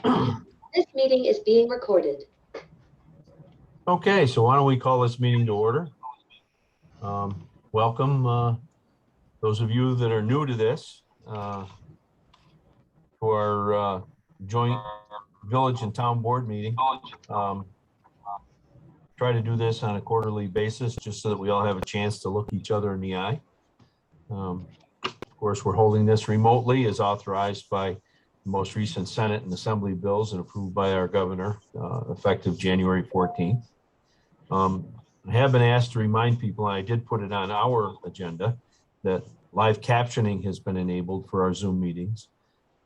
This meeting is being recorded. Okay, so why don't we call this meeting to order? Welcome, those of you that are new to this, to our joint village and town board meeting. Try to do this on a quarterly basis, just so that we all have a chance to look each other in the eye. Of course, we're holding this remotely as authorized by the most recent Senate and Assembly bills and approved by our governor, effective January 14th. I have been asked to remind people, and I did put it on our agenda, that live captioning has been enabled for our Zoom meetings.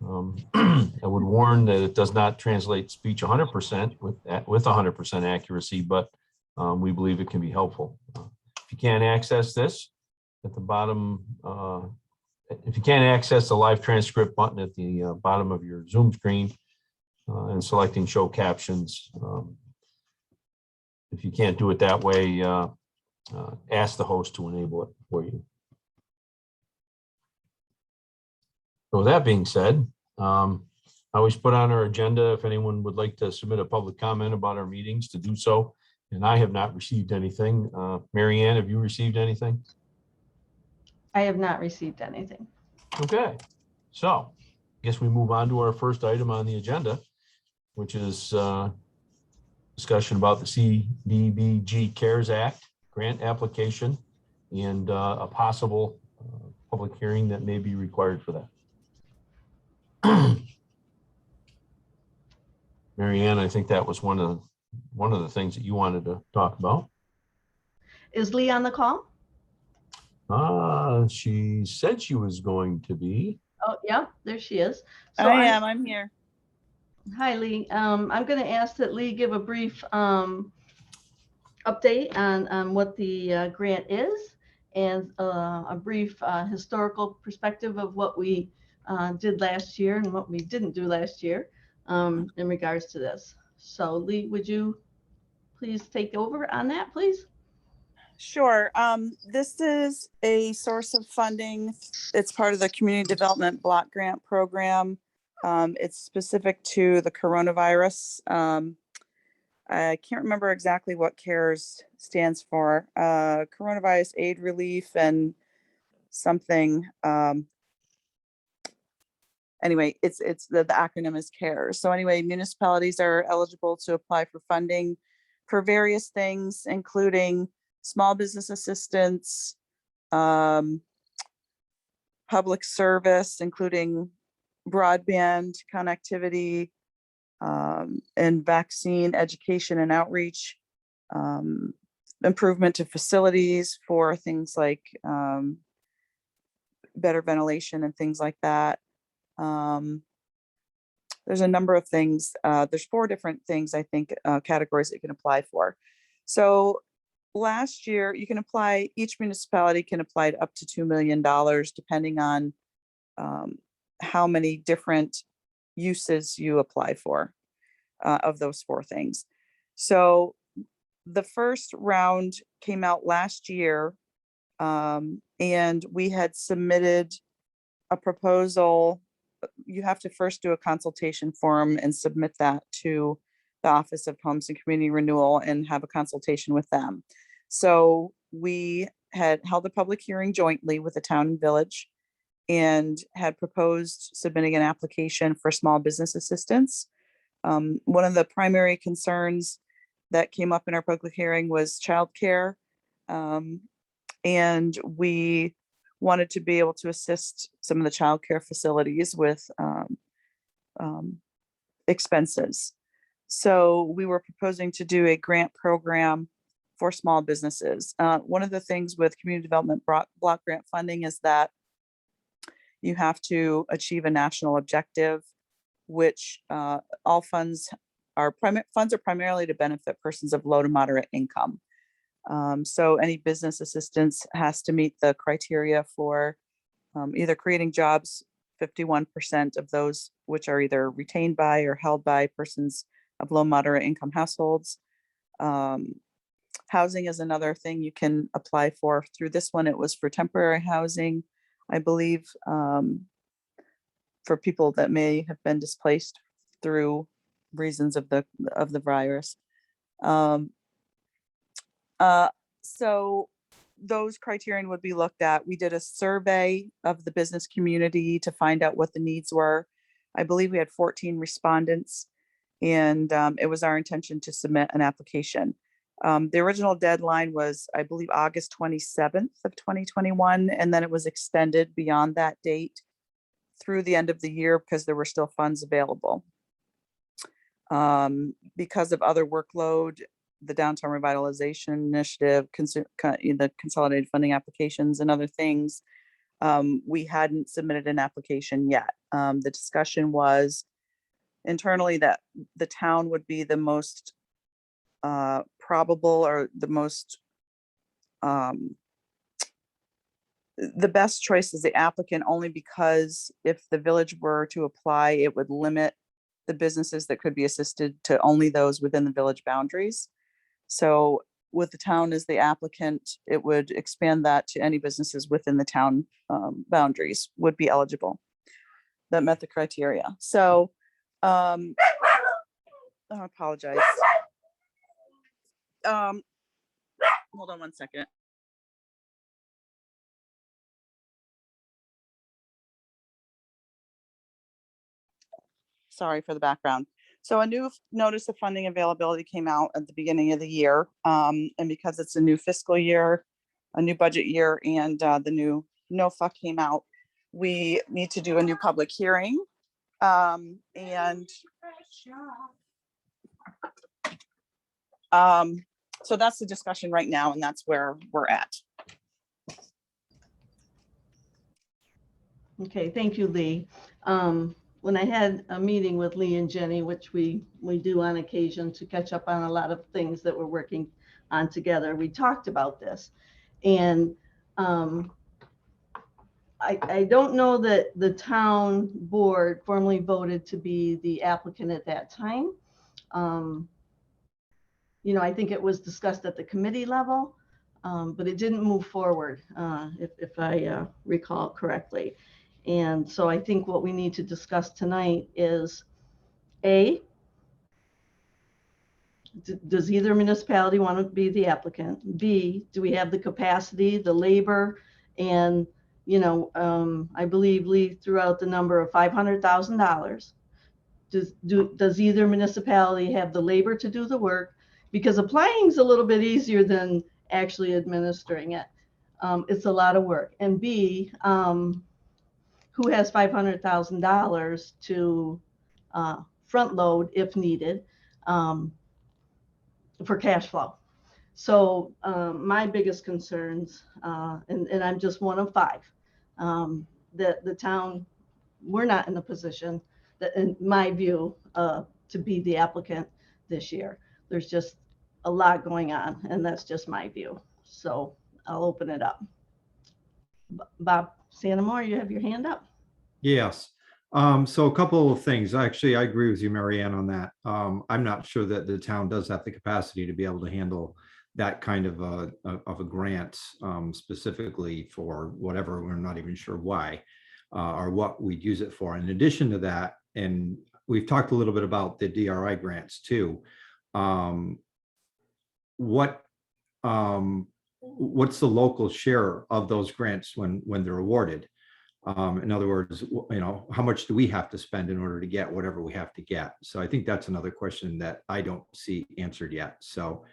I would warn that it does not translate speech 100% with 100% accuracy, but we believe it can be helpful. If you can't access this at the bottom, if you can't access the live transcript button at the bottom of your Zoom screen and selecting show captions, if you can't do it that way, ask the host to enable it for you. So with that being said, I always put on our agenda if anyone would like to submit a public comment about our meetings to do so. And I have not received anything. Mary Ann, have you received anything? I have not received anything. Okay, so I guess we move on to our first item on the agenda, which is discussion about the CDBG CARES Act grant application and a possible public hearing that may be required for that. Mary Ann, I think that was one of the things that you wanted to talk about. Is Lee on the call? She said she was going to be. Oh, yeah, there she is. So I'm here. Hi, Lee. I'm going to ask that Lee give a brief update on what the grant is and a brief historical perspective of what we did last year and what we didn't do last year in regards to this. So Lee, would you please take over on that, please? Sure. This is a source of funding. It's part of the Community Development Block Grant Program. It's specific to the coronavirus. I can't remember exactly what CARES stands for. Coronavirus Aid Relief and something. Anyway, it's the acronym is CARES. So anyway, municipalities are eligible to apply for funding for various things, including small business assistance, public service, including broadband connectivity, and vaccine education and outreach, improvement to facilities for things like better ventilation and things like that. There's a number of things. There's 4 different things, I think, categories that you can apply for. So last year, you can apply, each municipality can apply to up to $2 million, depending on how many different uses you apply for of those 4 things. So the first round came out last year, and we had submitted a proposal. You have to first do a consultation form and submit that to the Office of Homes and Community Renewal and have a consultation with them. So we had held a public hearing jointly with the town and village and had proposed submitting an application for small business assistance. One of the primary concerns that came up in our public hearing was childcare. And we wanted to be able to assist some of the childcare facilities with expenses. So we were proposing to do a grant program for small businesses. One of the things with community development block grant funding is that you have to achieve a national objective, which all funds are primarily to benefit persons of low to moderate income. So any business assistance has to meet the criteria for either creating jobs, 51% of those which are either retained by or held by persons of low moderate income households. Housing is another thing you can apply for. Through this one, it was for temporary housing, I believe, for people that may have been displaced through reasons of the virus. So those criterion would be looked at. We did a survey of the business community to find out what the needs were. I believe we had 14 respondents, and it was our intention to submit an application. The original deadline was, I believe, August 27th of 2021, and then it was extended beyond that date through the end of the year because there were still funds available. Because of other workload, the Downtown Revitalization Initiative, the consolidated funding applications and other things, we hadn't submitted an application yet. The discussion was internally that the town would be the most probable, or the most the best choice is the applicant, only because if the village were to apply, it would limit the businesses that could be assisted to only those within the village boundaries. So with the town as the applicant, it would expand that to any businesses within the town boundaries would be eligible that met the criteria. So I apologize. Hold on one second. Sorry for the background. So a new notice of funding availability came out at the beginning of the year. And because it's a new fiscal year, a new budget year, and the new NOFA came out, we need to do a new public hearing. So that's the discussion right now, and that's where we're at. Okay, thank you, Lee. When I had a meeting with Lee and Jenny, which we do on occasion to catch up on a lot of things that we're working on together, we talked about this. And I don't know that the town board formally voted to be the applicant at that time. You know, I think it was discussed at the committee level, but it didn't move forward, if I recall correctly. And so I think what we need to discuss tonight is, A, does either municipality want to be the applicant? B, do we have the capacity, the labor, and, you know, I believe Lee threw out the number of $500,000. Does either municipality have the labor to do the work? Because applying is a little bit easier than actually administering it. It's a lot of work. And B, who has $500,000 to front load if needed for cash flow. So my biggest concerns, and I'm just one of five, that the town, we're not in a position that, in my view, to be the applicant this year. There's just a lot going on, and that's just my view. So I'll open it up. Bob Santamore, you have your hand up. Yes. So a couple of things. Actually, I agree with you, Marianne, on that. I'm not sure that the town does have the capacity to be able to handle that kind of a grant specifically for whatever. We're not even sure why or what we'd use it for. In addition to that, and we've talked a little bit about the DRI grants too. What's the local share of those grants when they're awarded? In other words, you know, how much do we have to spend in order to get whatever we have to get? So I think that's another question that I don't see answered yet. So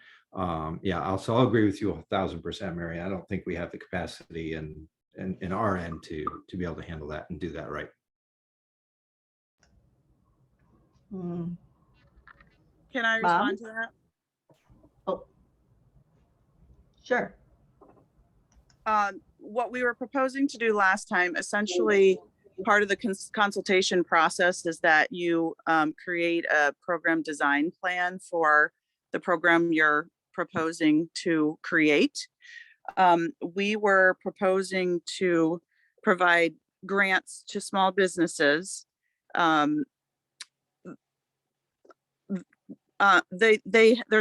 yeah, I'll agree with you 1,000%, Mary. I don't think we have the capacity and in our end to be able to handle that and do that right. Mm. Can I Bob? respond to that? Oh, sure. What we were proposing to do last time, essentially part of the consultation process is that you create a program design plan for the program you're proposing to create. We were proposing to provide grants to small businesses. There's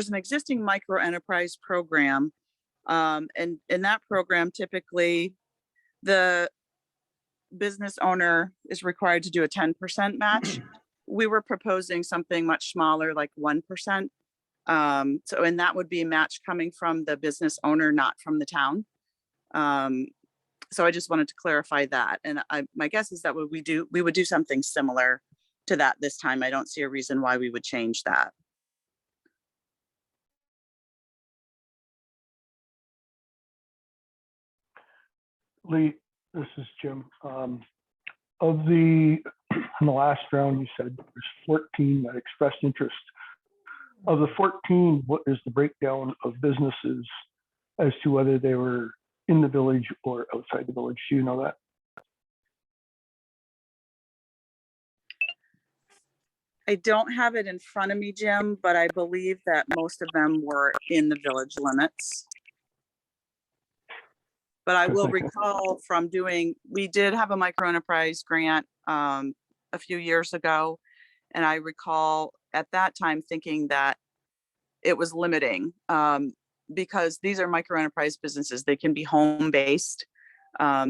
an existing micro enterprise program. And in that program, typically the business owner is required to do a 10% match, we were proposing something much smaller, like 1%. So, and that would be a match coming from the business owner, not from the town. So I just wanted to clarify that. And my guess is that we would do something similar to that this time. I don't see a reason why we would change that. Lee, this is Jim. Of the, in the last round, you said there's 14 that expressed interest. Of the 14, what is the breakdown of businesses as to whether they were in the village or outside the village? Do you know that? I don't have it in front of me, Jim, but I believe that most of them were in the village limits. But I will recall from we did have a micro enterprise grant a few years ago. And I recall at that time thinking that it was limiting because these are micro enterprise businesses. They can be home-based. A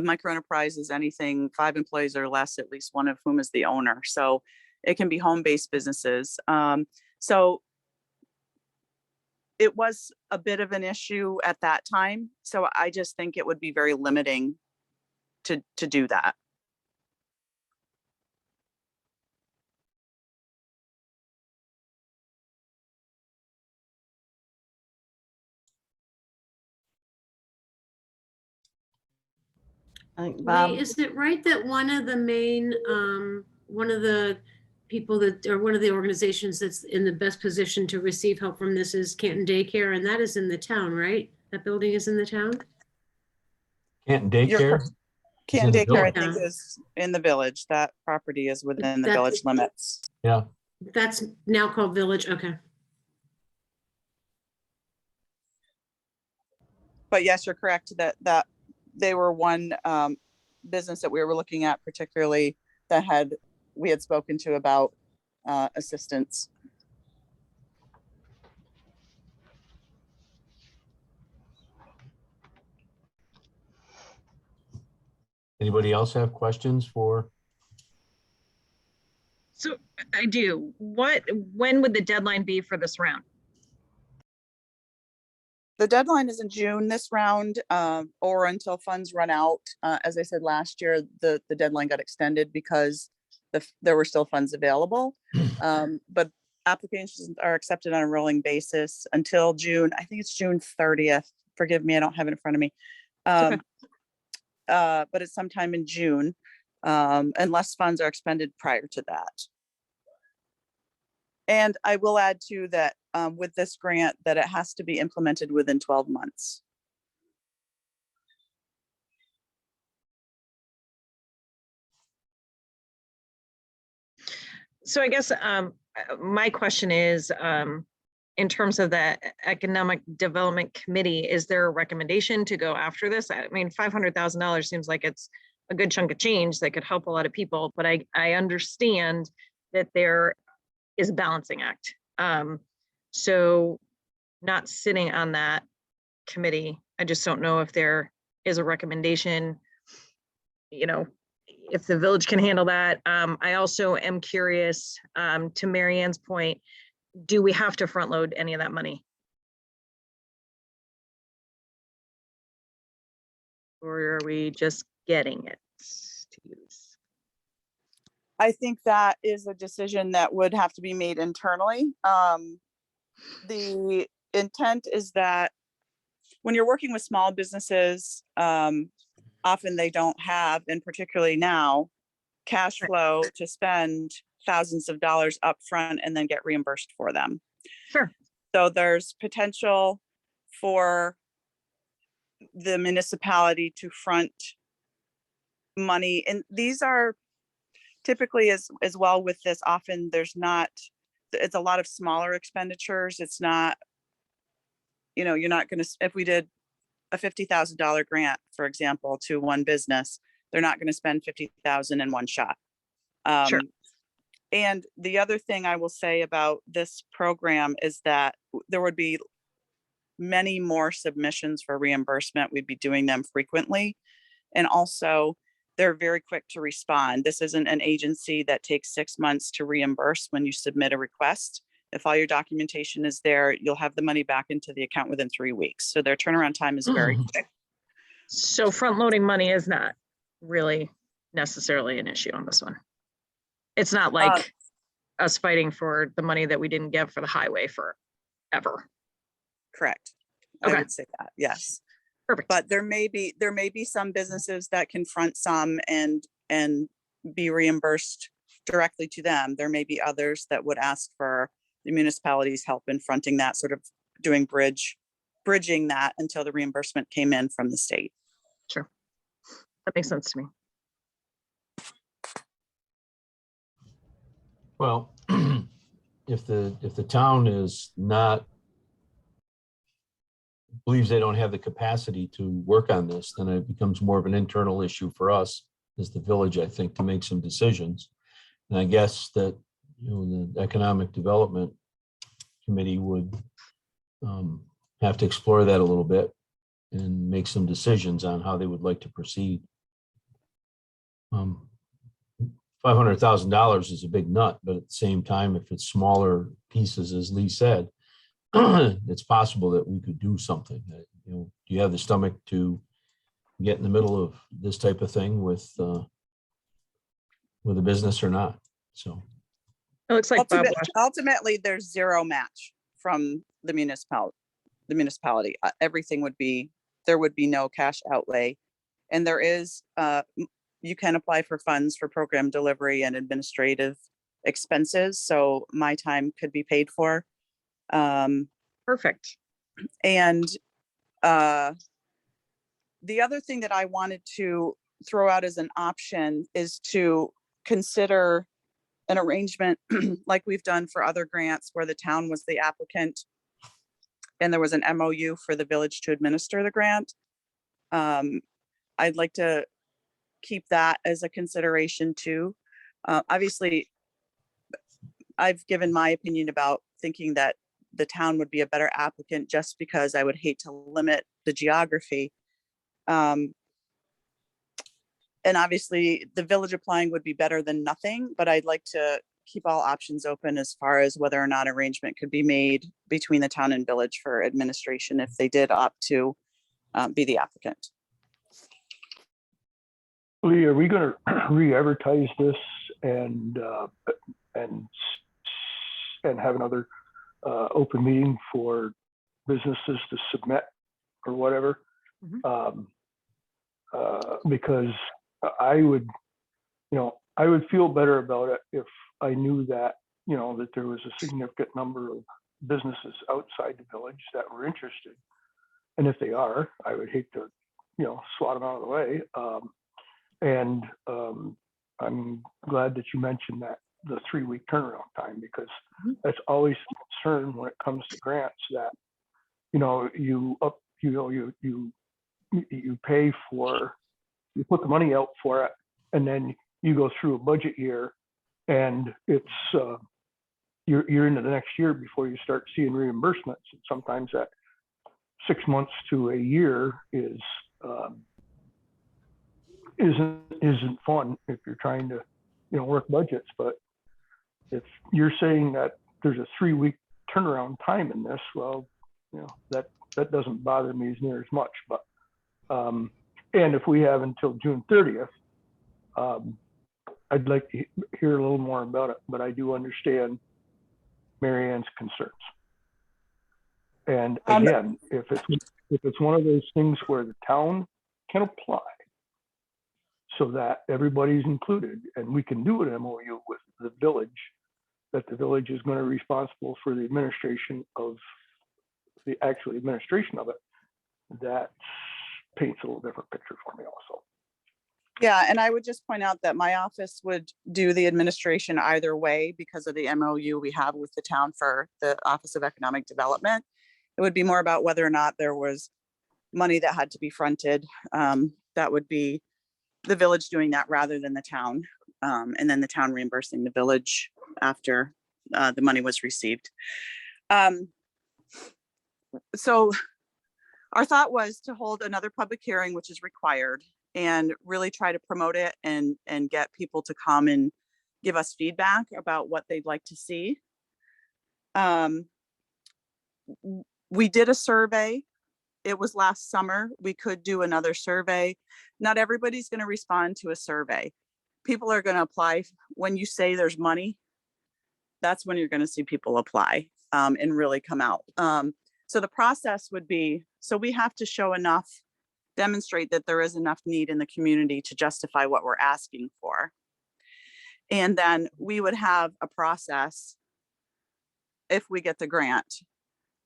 micro enterprise is anything 5 employees or less, at least one of whom is the owner. So it can be home-based businesses. So it was a bit of an issue at that time. So I just think it would be very limiting to do that. I think Lee, Bob, is it right that one of the main, one of the people that, or one of the organizations that's in the best position to receive help from this is Canton Daycare, and that is in the town, right? That building is in the town? Canton You're Daycare? correct. Canton the Daycare, I village. think, is in the village. That property is within the That- village limits. Yeah, That's now called Village, okay. But yes, you're correct that they were one business that we were looking at particularly that we had spoken to about assistance. anybody else have questions for? So I do. When would the deadline be for this round? The deadline is in June this round, or until funds run out. As I said last year, the deadline got extended because there were still funds available. But applications are accepted on a rolling basis until June. I think it's June 30th. Forgive me, I don't have it in front of me. Okay. But it's sometime in June, unless funds are expended prior to that. And I will add to that with this grant that it has to be implemented within 12 months. So I guess my question is, in terms of the Economic Development Committee, is there a recommendation to go after this? I mean, $500,000 seems like it's a good chunk of change that could help a lot of people, but I understand that there is a balancing act. So not sitting on that committee, I just don't know if there is a recommendation, you know, if the village can handle that. I also am curious, to Mary Ann's point, do we have to front load any of that money? Or are we just getting it to use? I think that is a decision that would have to be made internally. The intent is that when you're working with small businesses, often they don't have, and particularly now, cash flow to spend thousands of dollars up front and then get reimbursed for them. Sure. So there's potential for the municipality to front money. And these are typically as well with this, often it's a lot of smaller expenditures. It's not, you're not going to, if we did a $50,000 grant, for example, to one business, they're not going to spend $50,000 in one shot. Sure. And the other thing I will say about this program is that there would be many more submissions for reimbursement. We'd be doing them frequently. And also they're very quick to respond. This isn't an agency that takes 6 months to reimburse when you submit a request. If all your documentation is there, you'll have the money back into the account within 3 weeks. So their turnaround time is very quick. So front loading money is not really necessarily an issue on this one. It's not like us fighting for the money that we didn't get for the highway forever. Correct. Okay. I would say that, yes. Perfect. But there may be some businesses that confront some and be reimbursed directly to them. There may be others that would ask for the municipality's help in fronting that, sort of doing bridging that until the reimbursement came in from the state. Sure. That makes sense to me. Well, if the town is not, believes they don't have the capacity to work on this, then it becomes more of an internal issue for us as the village, I think, to make some decisions. And I guess that, the Economic Development Committee would have to explore that a little bit and make some decisions on how they would like to proceed. $500,000 is a big nut, but at the same time, if it's smaller pieces, as Lee said, it's possible that we could do something. Do you have the stomach to get in the middle of this type of thing with a business or not? So It looks like Bob. Ultimately, there's zero match from the municipality. Everything there would be no cash outlay. And there is, you can apply for funds for program delivery and administrative expenses. So my time could be paid for. Perfect. And the other thing that I wanted to throw out as an option is to consider an arrangement like we've done for other grants where the town was the applicant and there was an MOU for the village to administer the grant. I'd like to keep that as a consideration too. Obviously, I've given my opinion about thinking that the town would be a better applicant just because I would hate to limit the geography. And obviously the village applying would be better than nothing, but I'd like to keep all options open as far as whether or not arrangement could be made between the town and village for administration if they did opt to be the applicant. Lee, are we going to re-advertise this and have another open meeting for businesses to submit or whatever? Because I would feel better about it if I knew that, that there was a significant number of businesses outside the village that were interested. And if they are, I would hate to, swat them out of the way. I'm glad that you mentioned that the 3-week turnaround time, because that's always a concern when it comes to grants that, you pay for, you put the money out for it, and then you go through a budget year and it's, you're into the next year before you start seeing reimbursements. And sometimes that 6 months to a year isn't fun if you're trying to, work budgets. But if you're saying that there's a 3-week turnaround time in this, well, that doesn't bother me as near as much. But and if we have until June 30th, I'd like to hear a little more about it. But I do understand Mary Ann's concerns. And again, if it's one of those things where the town can apply so that everybody's included, and we can do an MOU with the village, that the village is going to be responsible for the administration of the actual administration of it, that paints a little different picture for me also. Yeah, and I would just point out that my office would do the administration either way because of the MOU we have with the town for the Office of Economic Development. It would be more about whether or not there was money that had to be fronted. That would be the village doing that rather than the town, and then the town reimbursing the village after the money was received. So our thought was to hold another public hearing, which is required, and really try to promote it and get people to come and give us feedback about what they'd like to see. We did a survey. It was last summer. We could do another survey. Not everybody's going to respond to a survey. People are going to apply when you say there's money. That's when you're going to see people apply and really come out. So the process would be, so we have to show enough, demonstrate that there is enough need in the community to justify what we're asking for. And then we would have a process, if we get the grant,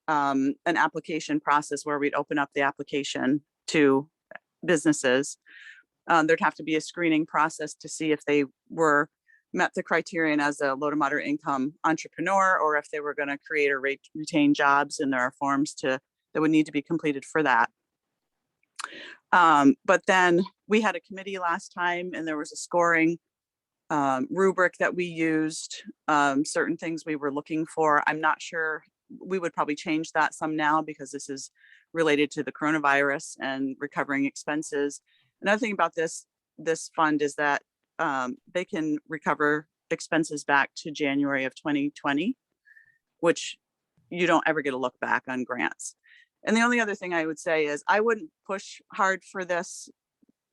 an application process where we'd open up the application to businesses. There'd have to be a screening process to see if they were met the criterion as a low to moderate income entrepreneur, or if they were going to create or retain jobs, and there are forms that would need to be completed for that. But then we had a committee last time, and there was a scoring rubric that we used, certain things we were looking for. I'm not sure, we would probably change that some now because this is related to the coronavirus and recovering expenses. Another thing about this fund is that they can recover expenses back to January of 2020, which you don't ever get a look back on grants. And the only other thing I would say is I wouldn't push hard for this,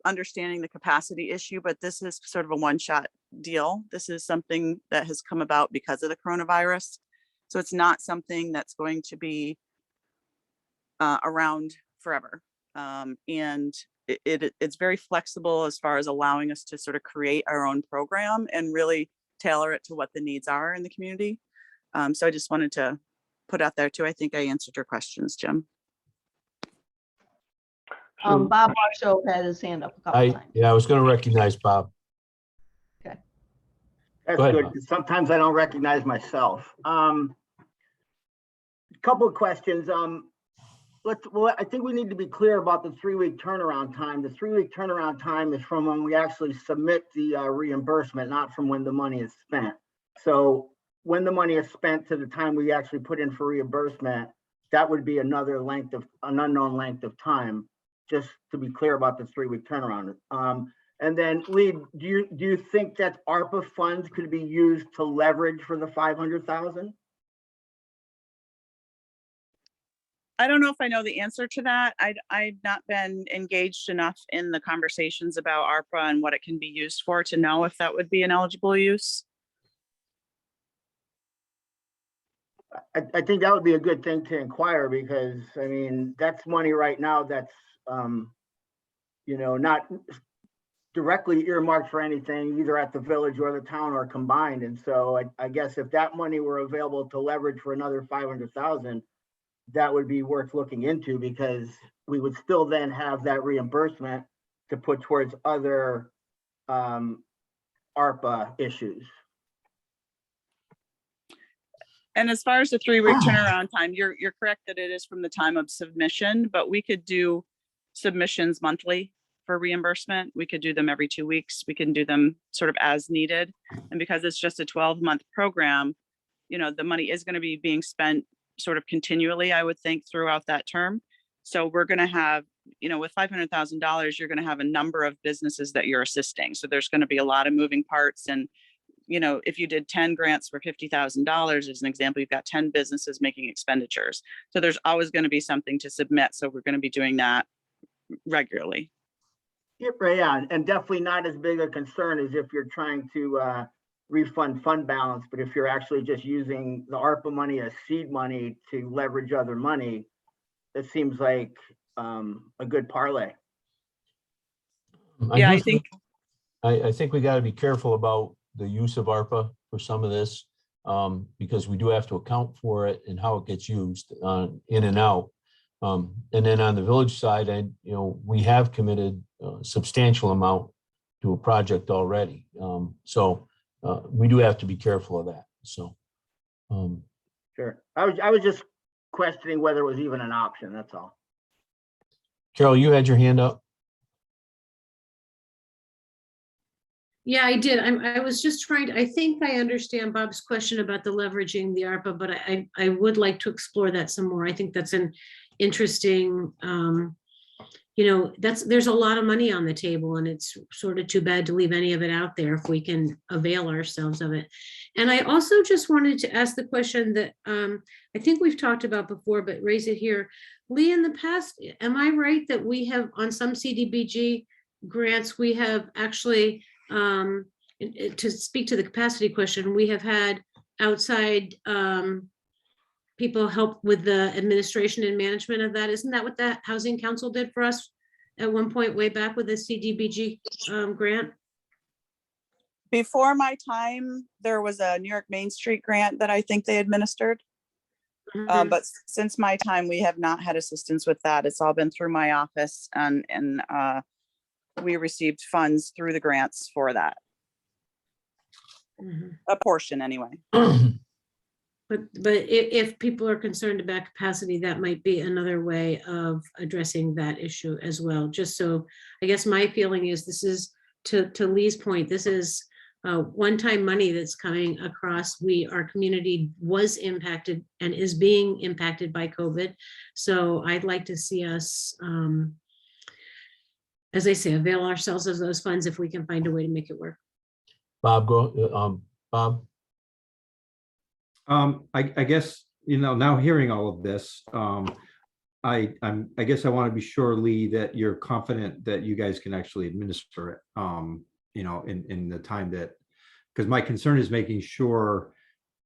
understanding the capacity issue, but this is sort of a one-shot deal. This is something that has come about because of the coronavirus. So it's not something that's going to be around forever. And it's very flexible as far as allowing us to sort of create our own program and really tailor it to what the needs are in the community. So I just wanted to put out there too. I think I answered your questions, Jim. So- Bob Marshall had his hand up a couple times. Yeah, I was going to recognize Bob. Okay. That's Go ahead, good. Bob. Sometimes I don't recognize myself. Couple of questions. I think we need to be clear about the 3-week turnaround time. The 3-week turnaround time is from when we actually submit the reimbursement, not from when the money is spent. So when the money is spent to the time we actually put in for reimbursement, that would be an unknown length of time, just to be clear about the 3-week turnaround. And then Lee, do you think that ARPA funds could be used to leverage for the 500,000? I don't know if I know the answer to that. I've not been engaged enough in the conversations about ARPA and what it can be used for to know if that would be an eligible use. I think that would be a good thing to inquire, because I mean, that's money right now that's, not directly earmarked for anything, either at the village or the town or combined. And so I guess if that money were available to leverage for another 500,000, that would be worth looking into, because we would still then have that reimbursement to put towards other ARPA issues. And as far as the 3-week turnaround time, you're correct that it is from the time of submission, but we could do submissions monthly for reimbursement. We could do them every 2 weeks. We can do them sort of as needed. And because it's just a 12-month program, the money is going to be being spent sort of continually, I would think, throughout that term. So we're going to have, with $500,000, you're going to have a number of businesses that you're assisting. So there's going to be a lot of moving parts. And, if you did 10 grants for $50,000, as an example, you've got 10 businesses making expenditures. So there's always going to be something to submit. So we're going to be doing that regularly. Yeah, and definitely not as big a concern as if you're trying to refund fund balance, but if you're actually just using the ARPA money as seed money to leverage other money, it seems like a good parlay. Yeah, I think we got to be careful about the use of ARPA for some of this, because we do have to account for it and how it gets used in and out. And then on the village side, we have committed a substantial amount to a project already. So we do have to be careful of that. So. Sure. I was just questioning whether it was even an option. That's all. Carol, you had your hand up. Yeah, I did. I was just trying to, I think I understand Bob's question about the leveraging the ARPA, but I would like to explore that some more. I think that's an interesting you know, there's a lot of money on the table, and it's sort of too bad to leave any of it out there if we can avail ourselves of it. And I also just wanted to ask the question that I think we've talked about before, but raise it here. Lee, in the past, am I right that we have on some CDBG grants, we have actually, to speak to the capacity question, we have had outside people help with the administration and management of that. Isn't that what that Housing Council did for us at one point way back with the CDBG grant? Before my time, there was a New York Main Street grant that I think they administered. Mhm. But since my time, we have not had assistance with that. It's all been through my office, and we received funds through the grants for that, Mhm. a portion anyway. But if people are concerned about capacity, that might be another way of addressing that issue as well. Just so, I guess my feeling is this is, to Lee's point, this is one-time money that's coming across. Our community was impacted and is being impacted by COVID. So I'd like to see us, as I say, avail ourselves of those funds if we can find a way to make it work. Bob, Bob? I guess, you know, now hearing all of this, I guess I want to be sure, Lee, that you're confident that you guys can actually administer it, you know, in the time that, because my concern is making sure,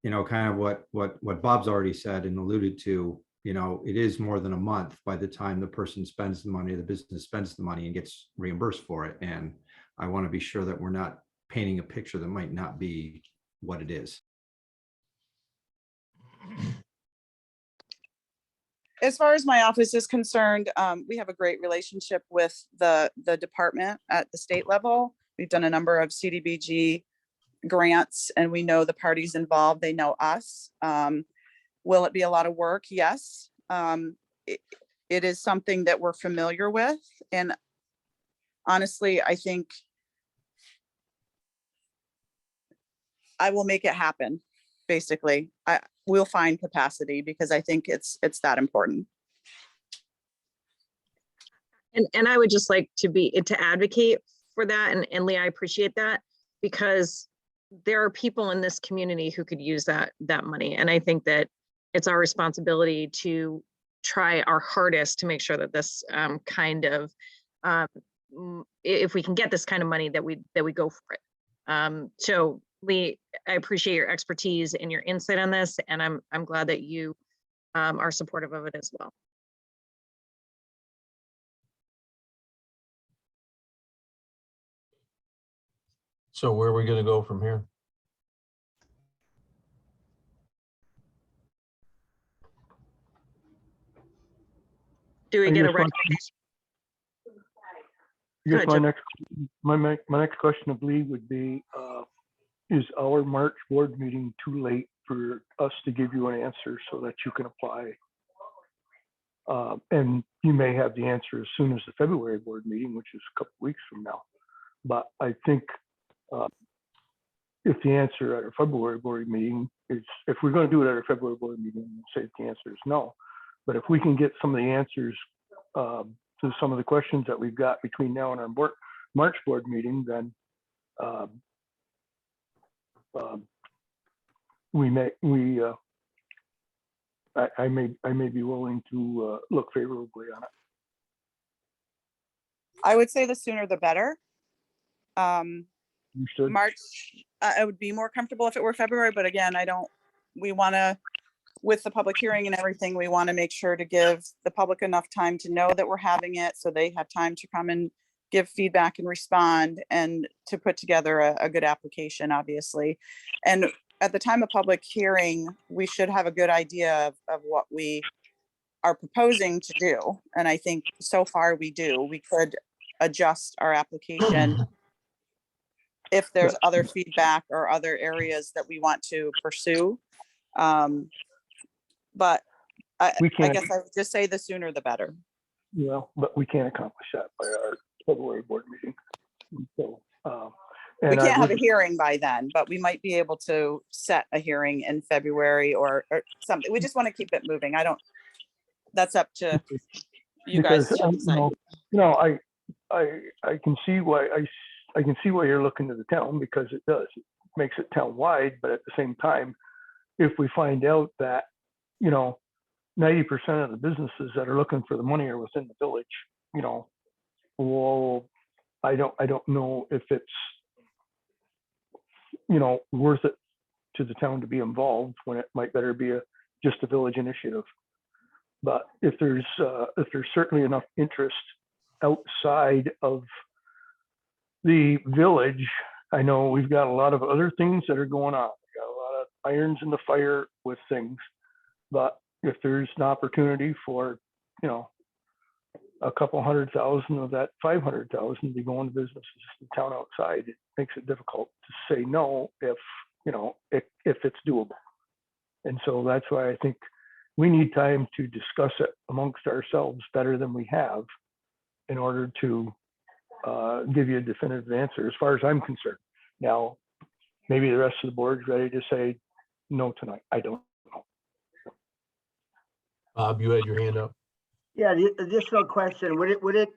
you know, kind of what Bob's already said and alluded to, you know, it is more than a month by the time the person spends the money, the business spends the money and gets reimbursed for it. And I want to be sure that we're not painting a picture that might not be what it is. As far as my office is concerned, we have a great relationship with the department at the state level. We've done a number of CDBG grants, and we know the parties involved. They know us. Will it be a lot of work? Yes. It is something that we're familiar with. And honestly, I think I will make it happen. Basically, we'll find capacity because I think it's that important. And I would just like to advocate for that. And Lee, I appreciate that, because there are people in this community who could use that money. And I think that it's our responsibility to try our hardest to make sure that this if we can get this kind of money, that we go for it. So Lee, I appreciate your expertise and your insight on this, and I'm glad that you are supportive of it as well. So where are we going to go from here? Do we I get a guess recommendation? my next question of Lee would be, is our March board meeting too late for us to give you an answer so that you can apply? And you may have the answer as soon as the February board meeting, which is a couple weeks from now. But I think if the answer at our February board meeting is, if we're going to do it at our February board meeting, we'll say the answer is no. But if we can get some of the answers to some of the questions that we've got between now and our March board meeting, then I may be willing to look favorably on it. I would say the sooner the better. Understood? March, I would be more comfortable if it were February, but again, we want to, with the public hearing and everything, we want to make sure to give the public enough time to know that we're having it, so they have time to come and give feedback and respond, and to put together a good application, obviously. And at the time of public hearing, we should have a good idea of what we are proposing to do. And I think so far we do. We could adjust our application if there's other feedback or other areas that we want to pursue. But I guess I would just say the sooner the better. Yeah, but we can't accomplish that by our February board meeting. So, We can't have a hearing by then, but we might be able to set a hearing in February or something. We just want to keep it moving. That's up to you guys to decide. I can see why I can see why you're looking to the town, because it makes it town-wide, but at the same time, if we find out that, 90% of the businesses that are looking for the money are within the village, well, I don't know if it's, worth it to the town to be involved when it might better be just a village initiative. But if there's certainly enough interest outside of the village, I know we've got a lot of other things that are going on. We've got a lot of irons in the fire with things. But if there's an opportunity for, a couple 100,000 of that 500,000 to be going to businesses in town outside, it makes it difficult to say no if it's doable. And so that's why I think we need time to discuss it amongst ourselves better than we have in order to give you a definitive answer as far as I'm concerned. Now, maybe the rest of the board's ready to say no tonight. I don't know. Bob, you had your hand up. Yeah, the additional question, would it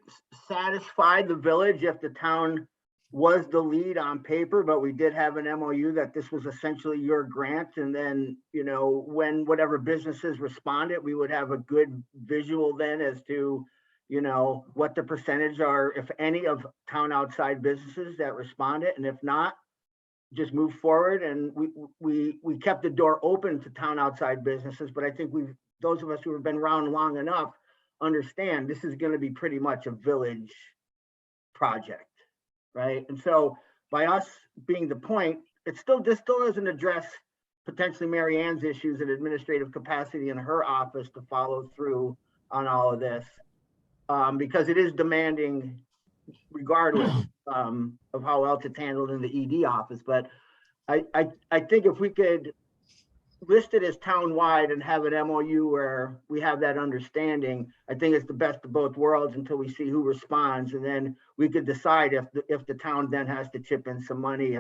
satisfy the village if the town was the lead on paper, but we did have an MOU that this was essentially your grant, and then, when whatever businesses responded, we would have a good visual then as to, what the percentage are, if any, of town outside businesses that responded, and if not, just move forward. And we kept the door open to town outside businesses, but I think those of us who have been around long enough understand this is going to be pretty much a village project, right? And so by us being the point, this still doesn't address potentially Mary Ann's issues and administrative capacity in her office to follow through on all of this, because it is demanding regardless of how else it's handled in the ED office. But I think if we could list it as town-wide and have an MOU where we have that understanding, I think it's the best of both worlds until we see who responds. And then we could decide if the town then has to chip in some money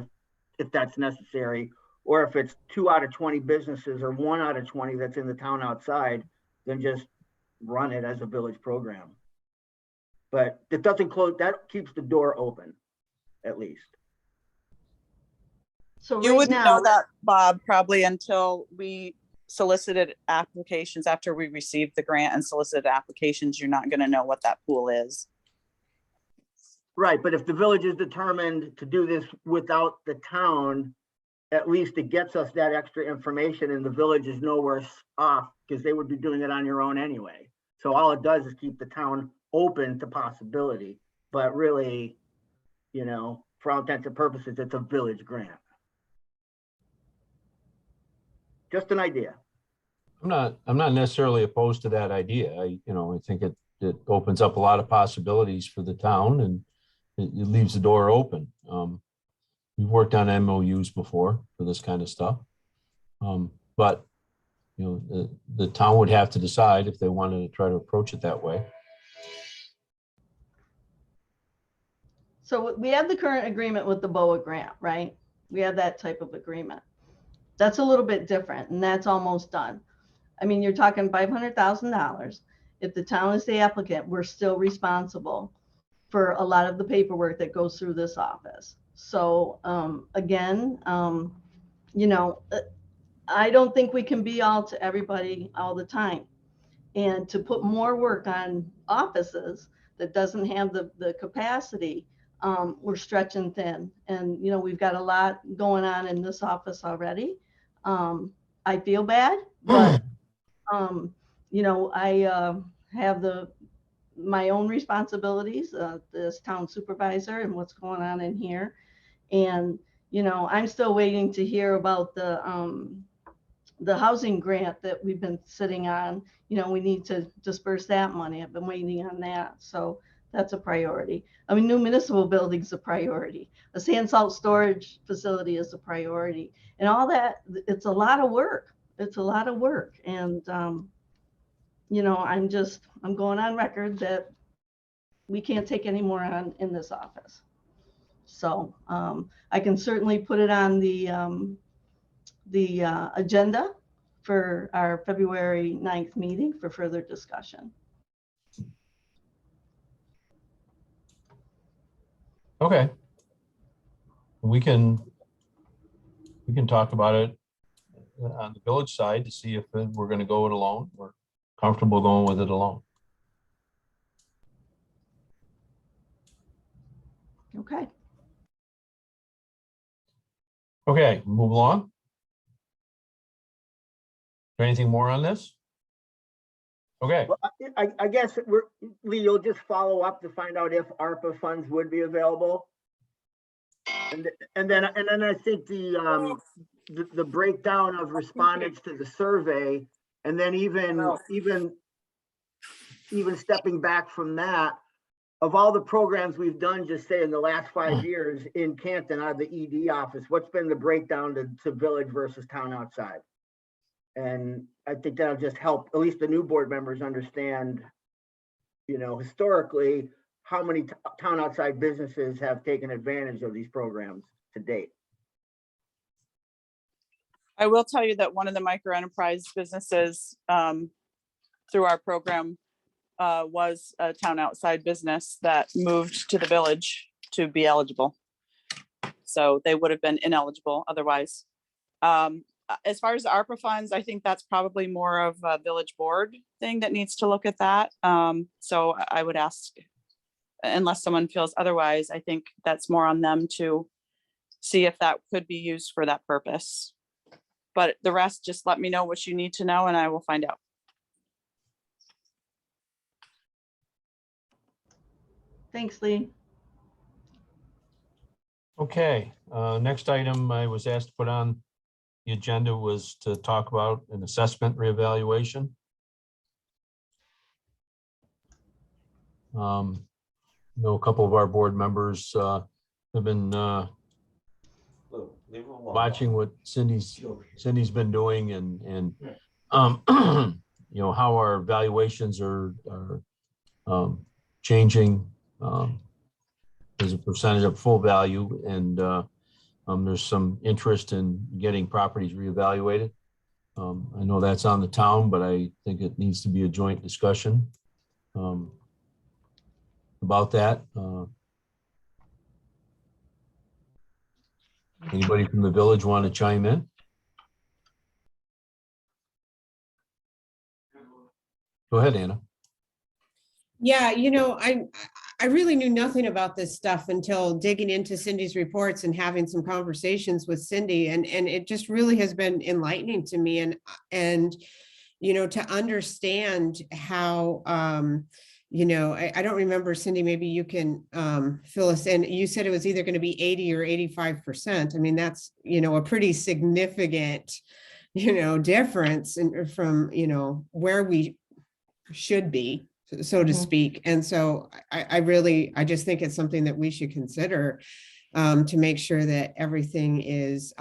if that's necessary, or if it's 2 out of 20 businesses or 1 out of 20 that's in the town outside, then just run it as a village program. But it doesn't close, that keeps the door open, at least. So You right wouldn't now, know that, Bob, probably until we solicited applications. After we received the grant and solicited applications, you're not going to know what that pool is. Right, but if the village is determined to do this without the town, at least it gets us that extra information, and the village is no worse off because they would be doing it on your own anyway. So all it does is keep the town open to possibility, but really, for all intents and purposes, it's a village grant. Just an idea. I'm not necessarily opposed to that idea. I think it opens up a lot of possibilities for the town, and it leaves the door open. We've worked on MOUs before for this kind of stuff. But the town would have to decide if they wanted to try to approach it that way. so we have the current agreement with the BOA grant, right? We have that type of agreement. That's a little bit different, and that's almost done. I mean, you're talking $500,000. If the town is the applicant, we're still responsible for a lot of the paperwork that goes through this office. So again, I don't think we can be all to everybody all the time. And to put more work on offices that doesn't have the capacity, we're stretching thin. And, we've got a lot going on in this office already. I feel bad, but, I have my own responsibilities, as town supervisor, and what's going on in here. And, I'm still waiting to hear about the housing grant that we've been sitting on. We need to disperse that money. I've been waiting on that. So that's a priority. I mean, new municipal building's a priority. A sand salt storage facility is a priority. And all that, it's a lot of work. It's a lot of work. And, I'm going on record that we can't take any more on in this office. So I can certainly put it on the agenda for our February 9th meeting for further discussion. Okay. We can talk about it on the village side to see if we're going to go it alone. We're comfortable going with it alone. Okay. Okay, move along. Anything more on this? Okay, Well, I guess Lee, you'll just follow up to find out if ARPA funds would be available. And then I think the breakdown of respondents to the survey, and then even stepping back from that, of all the programs we've done, just say in the last 5 years in Canton out of the ED office, what's been the breakdown to village versus town outside? And I think that'll just help at least the new board members understand, historically, how many town outside businesses have taken advantage of these programs to date. I will tell you that one of the micro enterprise businesses through our program was a town outside business that moved to the village to be eligible. So they would have been ineligible otherwise. As far as the ARPA funds, I think that's probably more of a village board thing that needs to look at that. So I would ask, unless someone feels otherwise, I think that's more on them to see if that could be used for that purpose. But the rest, just let me know what you need to know and I will find out. Thanks, Lee. okay. Next item I was asked to put on the agenda was to talk about an assessment reevaluation. A couple of our board members have been watching what Cindy's been doing and how our evaluations are changing as a percentage of full value, and there's some interest in getting properties reevaluated. I know that's on the town, but I think it needs to be a joint discussion about that. Anybody from the village want to chime in? Go ahead, Anna. Yeah, I really knew nothing about this stuff until digging into Cindy's reports and having some conversations with Cindy, and it just really has been enlightening to me, and to understand how I don't remember, Cindy, maybe you can fill us in. You said it was either going to be 80 or 85%. I mean, that's a pretty significant difference from where we should be, so to speak. And so I just think it's something that we should consider to make sure that everything is,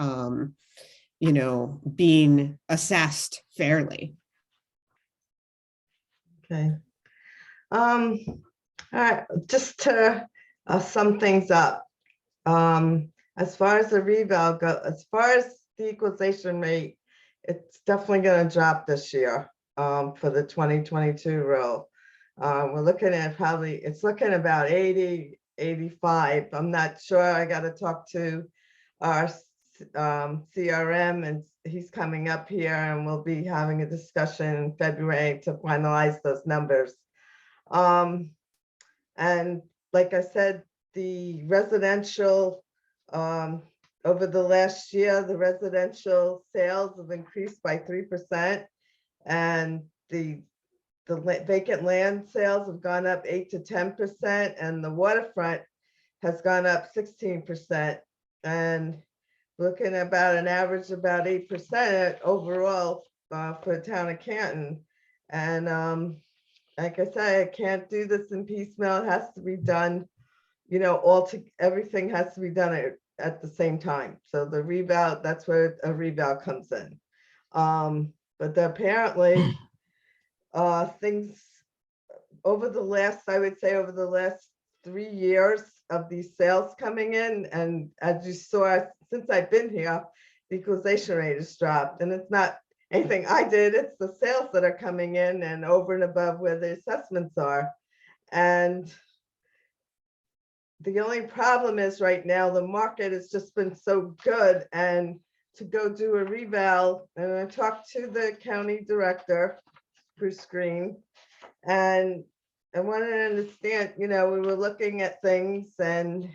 being assessed fairly. Okay. All right, just to sum things up. As far as the reval go, as far as the equalization rate, it's definitely going to drop this year for the 2022 roll. We're looking at it's looking about 80, 85. I'm not sure. I got to talk to our CRM, and he's coming up here, and we'll be having a discussion in February to finalize those numbers. And like I said, the residential, over the last year, the residential sales have increased by 3%, and the vacant land sales have gone up 8 to 10%, and the waterfront has gone up 16%, and looking at about an average about 8% overall for the town of Canton. And like I said, I can't do this in piecemeal. It has to be done, everything has to be done at the same time. So the reval, that's where a reval comes in. But apparently things over the last, I would say over the last 3 years of these sales coming in, and as you saw, since I've been here, the equalization rate has dropped, and it's not anything I did, it's the sales that are coming in and over and above where the assessments are. And the only problem is right now, the market has just been so good, and to go do a reval, and I talked to the county director, Bruce Green, and I wanted to understand, we were looking at things, and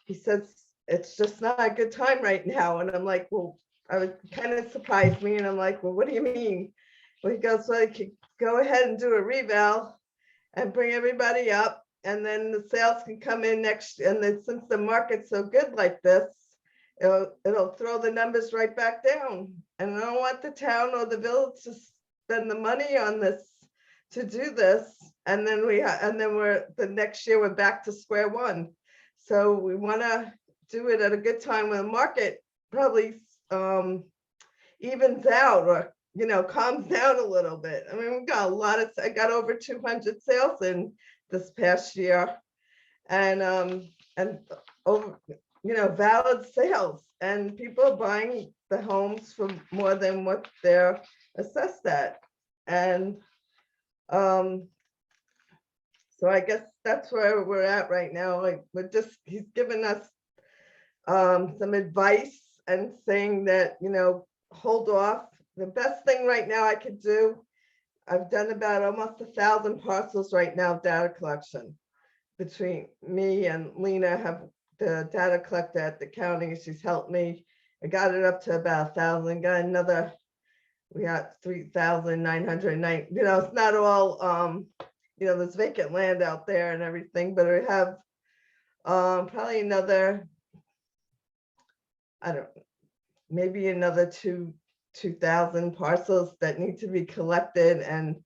he says, it's just not a good time right now. And I'm like, well, I was kind of surprised me. And I'm like, well, what do you mean? Well, he goes, well, you could go ahead and do a reval and bring everybody up. And then the sales can come in next. And then since the market's so good like this, it'll throw the numbers right back down. And I don't want the town or the village to spend the money on this, to do this. And then we're the next year, we're back to square one. So we want to do it at a good time when the market probably evens out, or calms down a little bit. I mean, we got I got over 200 sales in this past year, and over valid sales, and people are buying the homes for more than what they're assessed at. And so I guess that's where we're at right now. Like, he's given us some advice and saying that, hold off. The best thing right now I could do, I've done about almost 1,000 parcels right now, data collection. Between me and Lena, have the data collector at the county. She's helped me. I got it up to about 1,000, got another, we got 3,909. It's not all, there's vacant land out there and everything, but I have probably another, maybe another 2,000 parcels that need to be collected. And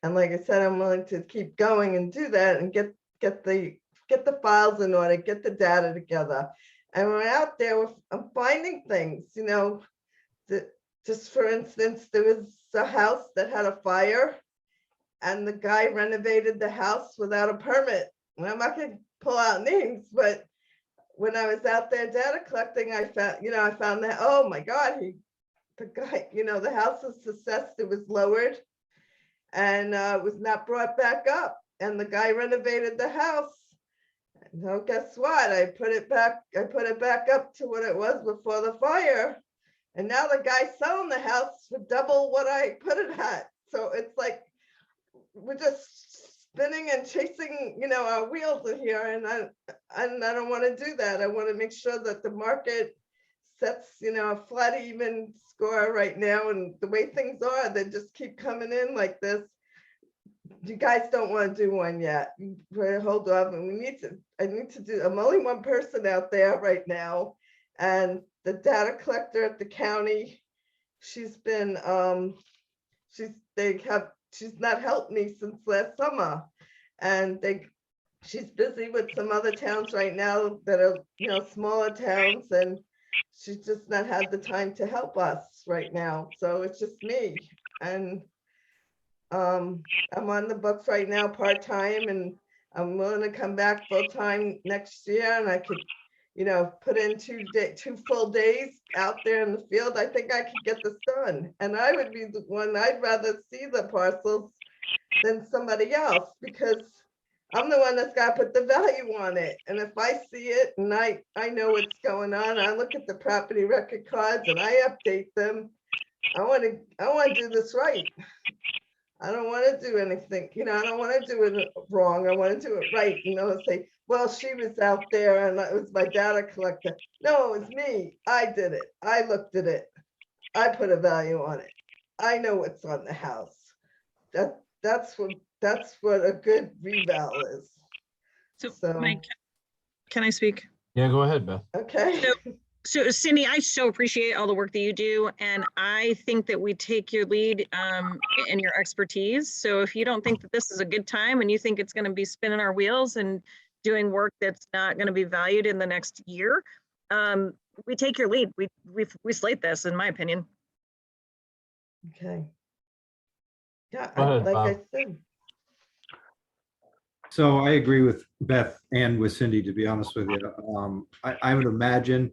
like I said, I'm willing to keep going and do that and get the files in order, get the data together. And we're out there, I'm finding things, just for instance, there was a house that had a fire, and the guy renovated the house without a permit. And I'm not going to pull out names, but when I was out there data collecting, I found that, oh my God, the guy, the house was assessed, it was lowered, and was not brought back up. And the guy renovated the house. And guess what? I put it back up to what it was before the fire. And now the guy's selling the house for double what I put it at. So it's like, we're just spinning and chasing, our wheels in here. And I don't want to do that. I want to make sure that the market sets, a flat even score right now. And the way things are, they just keep coming in like this. You guys don't want to do one yet. Hold off, and I need to do, I'm only one person out there right now. And the data collector at the county, she's been, she's not helped me since last summer. And she's busy with some other towns right now that are, smaller towns, and she's just not had the time to help us right now. So it's just me. And I'm on the books right now part-time, and I'm willing to come back full-time next year, and I could, put in 2 full days out there in the field. I think I could get this done. And I would be the one, I'd rather see the parcels than somebody else, because I'm the one that's got to put the value on it. And if I see it and I know what's going on, I look at the property record cards and I update them. I want to do this right. I don't want to do anything, I don't want to do it wrong. I want to do it right, say, well, she was out there and it was my data collector. No, it was me. I did it. I looked at it. I put a value on it. I know what's on the house. That's what a good reval is. So Mike, can I speak? Yeah, go ahead, Beth. Okay. So Cindy, I so appreciate all the work that you do. And I think that we take your lead and your expertise. So if you don't think that this is a good time and you think it's going to be spinning our wheels and doing work that's not going to be valued in the next year, we take your lead. We slate this, in my opinion. Okay. Yeah, Go ahead, like Bob. I said. So I agree with Beth and with Cindy, to be honest with you. I would imagine,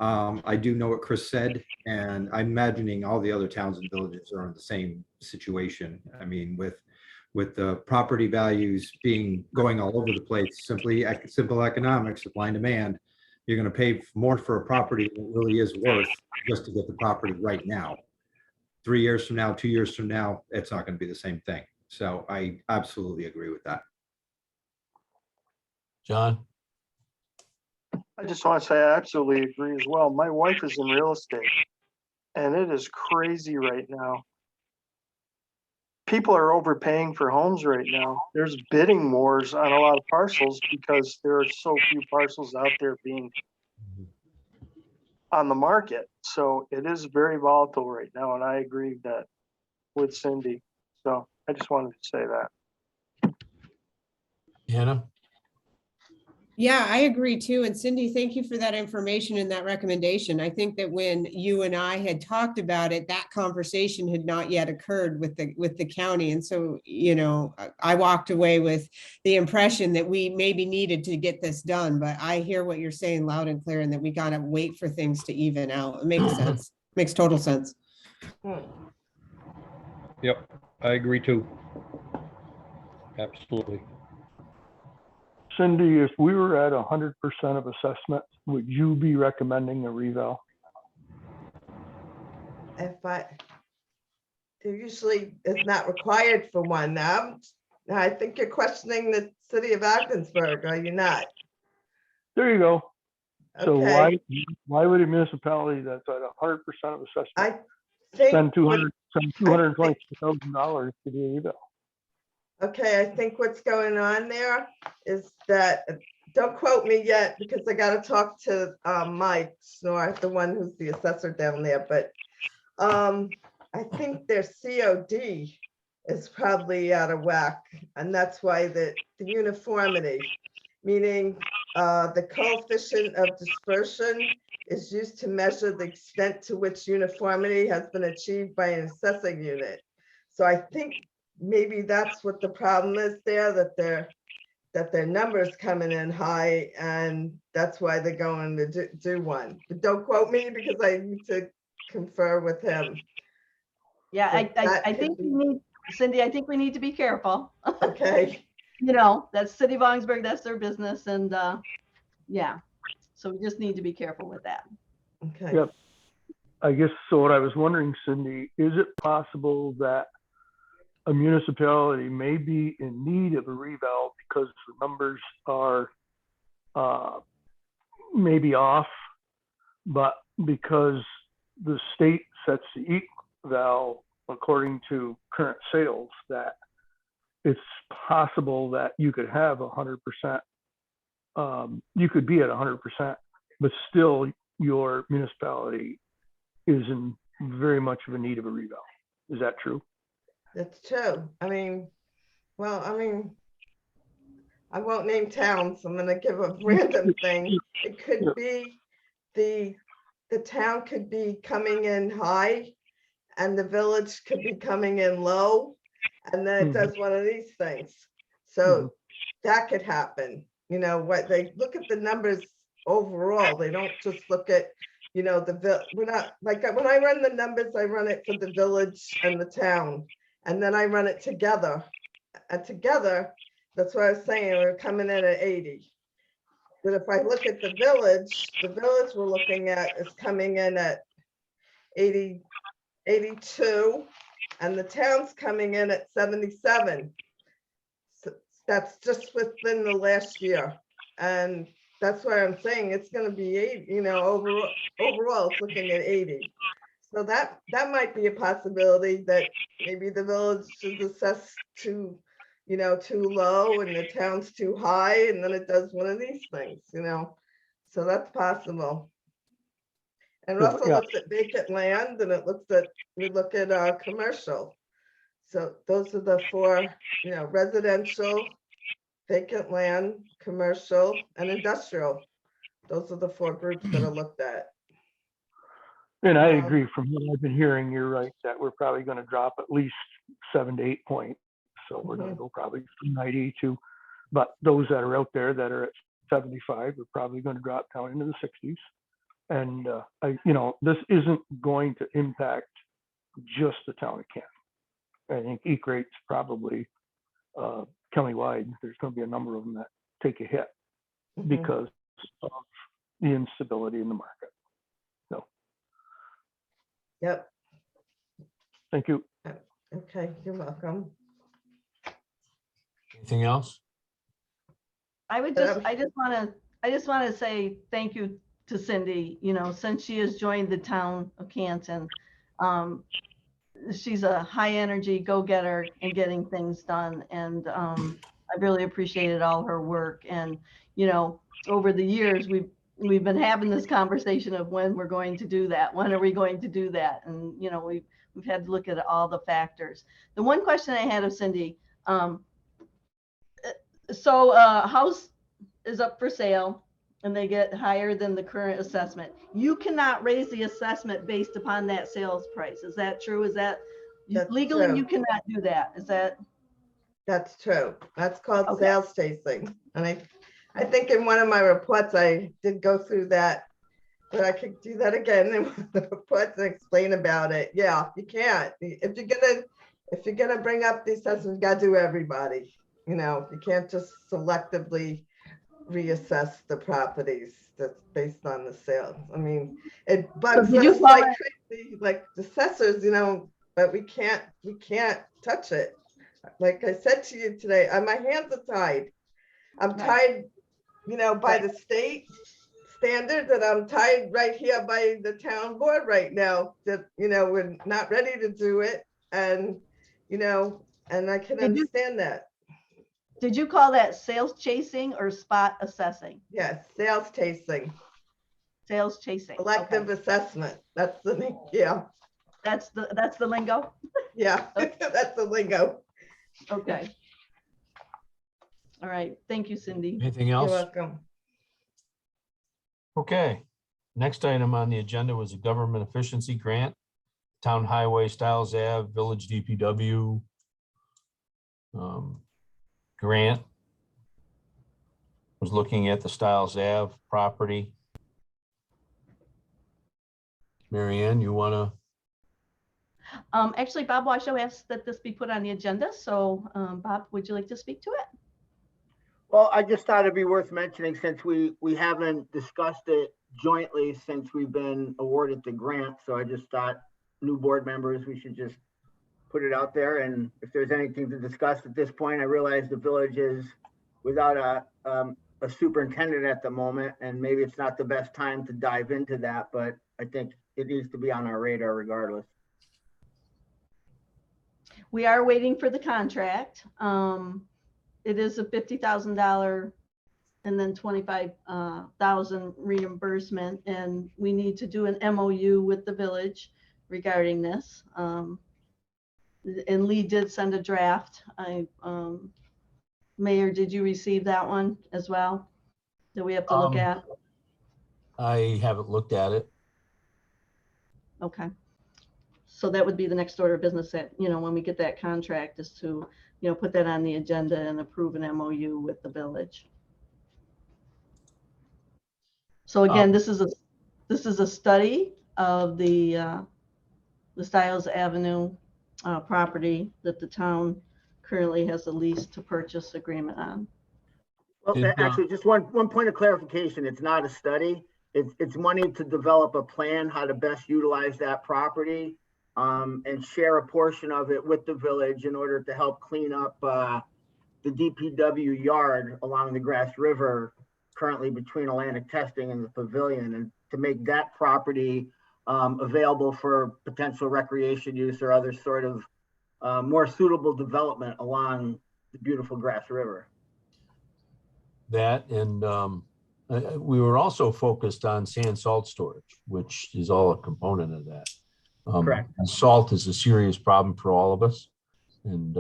I do know what Chris said, and I'm imagining all the other towns and villages are in the same situation. I mean, with with the property values going all over the place, simple economics, supply and demand, you're going to pay more for a property than it really is worth just to get the property right now. 3 years from now, 2 years from now, it's not going to be the same thing. So I absolutely agree with that. John? I just want to say I absolutely agree as well. My wife is in real estate and it is crazy right now. People are overpaying for homes right now. There's bidding wars on a lot of parcels because there are so few parcels out there being on the market. So it is very volatile right now. And I agree that with Cindy. So I just wanted to say that. Hannah? Yeah, I agree too. And Cindy, thank you for that information and that recommendation. I think that when you and I had talked about it, that conversation had not yet occurred with the county. And so, you know, I walked away with the impression that we maybe needed to get this done, but I hear what you're saying loud and clear, and that we gotta wait for things to even out. It makes sense. Makes total sense. Yep, I agree too. Absolutely. Cindy, if we were at 100% of assessment, would you be recommending a reval? There usually is not required for one. Now, I think you're questioning the city of Ogdensburg, are you not? There you go. So Okay. why would a municipality that's at 100% of assessment I think. spend $220,000 to do a reval? Okay, I think what's going on there is that, don't quote me yet, because I gotta talk to Mike Snore, the one who's the assessor down there, but I think their COD is probably out of whack, and that's why the uniformity, meaning the coefficient of dispersion is used to measure the extent to which uniformity has been achieved by an assessing unit. So I think maybe that's what the problem is there, that their numbers coming in high, and that's why they're going to do one. But don't quote me, because I need to confer with him. Yeah, But I think we need, Cindy, I think we need to be careful. Okay. You know, that's City of Augsburg, that's their business, and yeah, so we just need to be careful with that. Okay. Yep. I guess, so what I was wondering, Cindy, is it possible that a municipality may be in need of a reval because the numbers are maybe off, but because the state sets the eval according to current sales, that it's possible that you could have 100%, you could be at 100%, but still your municipality is in very much of a need of a reval. Is that true? That's true. I mean, I won't name towns. I'm gonna give a random thing. It could be the town could be coming in high and the village could be coming in low, and then it does one of these things. So that could happen. You know, what they look at the numbers overall. They don't just look at, you know, we're not like, when I run the numbers, I run it for the village and the town, and then I run it together. And together, that's what I was saying, we're coming in at 80. But if I look at the village we're looking at is coming in at 80, 82, and the town's coming in at 77. So that's just within the last year. And that's why I'm saying it's going to be 80, you know, overall it's looking at 80. So that might be a possibility, that maybe the village is assessed too low and the town's too high, and then it does one of these things, you know. So that's possible. And it also looks at vacant land, and we look at commercial. So those are the four, you know, residential, vacant land, commercial, and industrial. Those are the four groups that are looked at. And I agree, from what I've been hearing, you're right, that we're probably going to drop at least 7 to 8 points. So we're going to go probably from 90 to, but those that are out there that are at 75 are probably going to drop down into the 60s. And you know, this isn't going to impact just the town of Canton. I think EQRate's probably countywide, there's going to be a number of them that take a hit Mhm. because of the instability in the market. So, Yep. thank you. Okay, you're welcome. Anything else? I just want to say thank you to Cindy, since she has joined the town of Canton. She's a high energy go-getter in getting things done. And I really appreciated all her work. And, over the years, we've been having this conversation of when we're going to do that. When are we going to do that? And, we've had to look at all the factors. The one question I had of Cindy, house is up for sale and they get higher than the current assessment. You cannot raise the assessment based upon that sales price. Is that true? Is that That's legally true. you cannot do that? Is that? That's true. That's called Okay. sales chasing. And I think in one of my reports, I did go through that, but I could do that again in one of the reports and explain about it. Yeah, you can't. If you're gonna bring up the assessment, you gotta do everybody. You can't just selectively reassess the properties that's based on the sales. I mean, it bugs did you us follow like crazy, like the assessors, but we can't touch it. Like I said to you today, my hands are tied. I'm tied, by the state standards, and I'm tied right here by the town board right now that, we're not ready to do it. And, and I can understand that. Did you call that sales chasing or spot assessing? Yes, sales chasing, Sales chasing. selective Okay. assessment. That's the name. Yeah. That's the lingo? Yeah, that's the lingo. Okay. All right. Thank you, Cindy. Anything You're else? welcome. Okay. Next item on the agenda was a government efficiency grant, Town Highway, Styles Ave, Village DPW grant. Was looking at the Styles Ave property. Mary Ann, you want to? Actually, Bob Washoe asked that this be put on the agenda. So Bob, would you like to speak to it? Well, I just thought it'd be worth mentioning since we haven't discussed it jointly since we've been awarded the grant. So I just thought new board members, we should just put it out there. And if there's anything to discuss at this point, I realize the village is without a superintendent at the moment, and maybe it's not the best time to dive into that, but I think it needs to be on our radar regardless. We are waiting for the contract. It is a $50,000 and then 25,000 reimbursement, and we need to do an MOU with the village regarding this. And Lee did send a draft. Mayor, did you receive that one as well that we have to look at? I haven't looked at it. Okay. So that would be the next order of business that, when we get that contract is to, put that on the agenda and approve an MOU with the village. So again, this is a study of the Styles Avenue property that the town currently has a lease to purchase agreement on. Well, actually, just one point of clarification. It's not a study. It's money to develop a plan how to best utilize that property and share a portion of it with the village in order to help clean up the DPW yard along the Grass River, currently between Atlantic Testing and the Pavilion, and to make that property available for potential recreation use or other sort of more suitable development along the beautiful Grass River. That and we were also focused on sand salt storage, which is all a component of that. Correct. And salt is a serious problem for all of us, and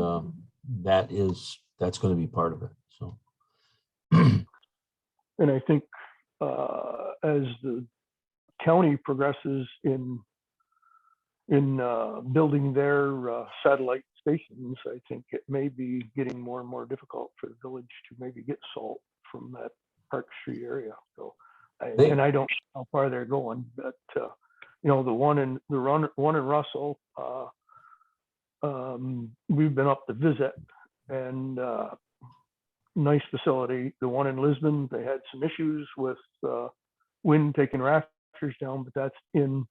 that's going to be part of it. So, And I think as the county progresses in building their satellite stations, I think it may be getting more and more difficult for the village to maybe get salt from that Park Street area. So, and I don't know how far they're going, but the one in Russell, we've been up to visit, and nice facility. The one in Lisbon, they had some issues with wind taking rafters down, but that's in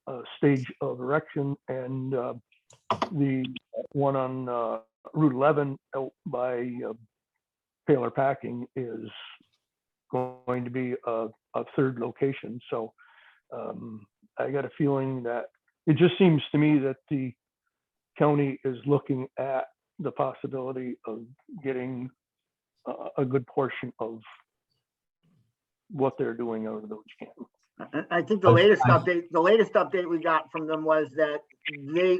a stage of erection. And the one on Route 11 out by Paler Packing is going to be a third location. So I got a feeling that it just seems to me that the county is looking at the possibility of getting a good portion of what they're doing out of Village Canton. I think the latest update we got from them was that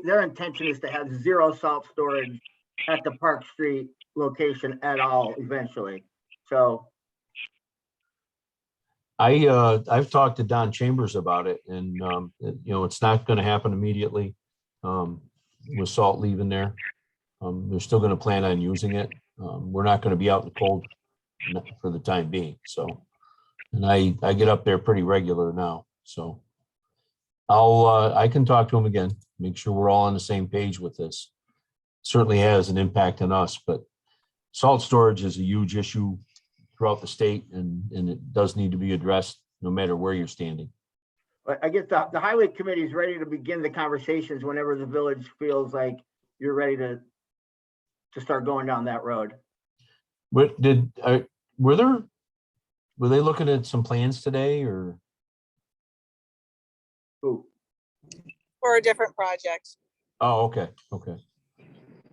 their intention is to have zero salt storage at the Park Street location at all eventually. So I've talked to Don Chambers about it, and it's not going to happen immediately with salt leaving there. They're still going to plan on using it. We're not going to be out in the cold for the time being. So, and I get up there pretty regular now. So I can talk to him again, make sure we're all on the same page with this. Certainly has an impact on us, but salt storage is a huge issue throughout the state, and it does need to be addressed no matter where you're standing. but I guess the highway committee is ready to begin the conversations whenever the village feels like you're ready to start going down that road. But were they looking at some plans today, or? Ooh. For a different project. Oh, okay.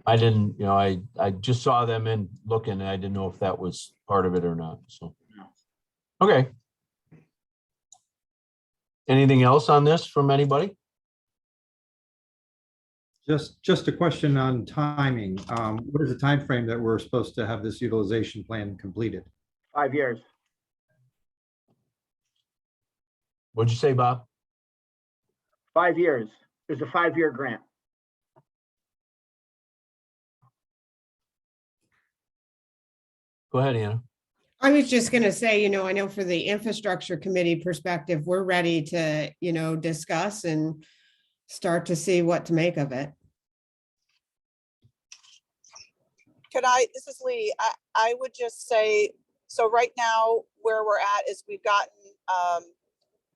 I didn't, I just saw them in looking, and I didn't know if that was part of it or not, so. Okay. Anything else on this from anybody? Just a question on timing. What is the time frame that we're supposed to have this utilization plan completed? 5 years. What'd you say, Bob? 5 years. There's a 5-year grant. Go ahead, Anna. I was just gonna say, I know for the infrastructure committee perspective, we're ready to, discuss and start to see what to make of it. This is Lee. I would just say, so right now where we're at is we've gotten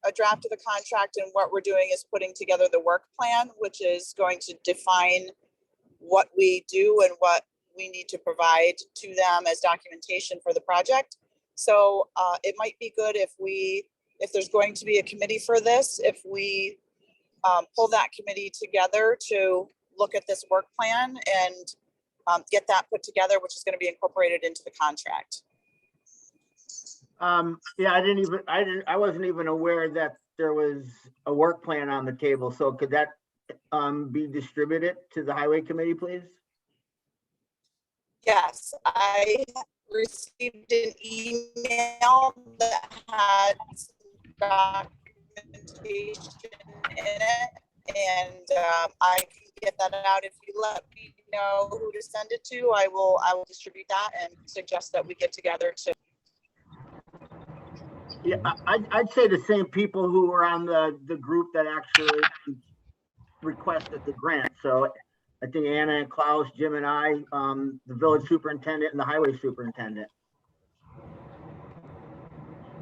a draft of the contract, and what we're doing is putting together the work plan, which is going to define what we do and what we need to provide to them as documentation for the project. So it might be good if there's going to be a committee for this, if we pull that committee together to look at this work plan and get that put together, which is going to be incorporated into the contract. Yeah, I wasn't even aware that there was a work plan on the table. So could that be distributed to the highway committee, please? Yes, I received an email that had documentation in it, and I can get that out. If you let me know who to send it to, I will distribute that and suggest that we get together to. Yeah, I'd say the same people who were on the group that actually requested the grant. So I think Anna and Klaus, Jim and I, the village superintendent and the highway superintendent.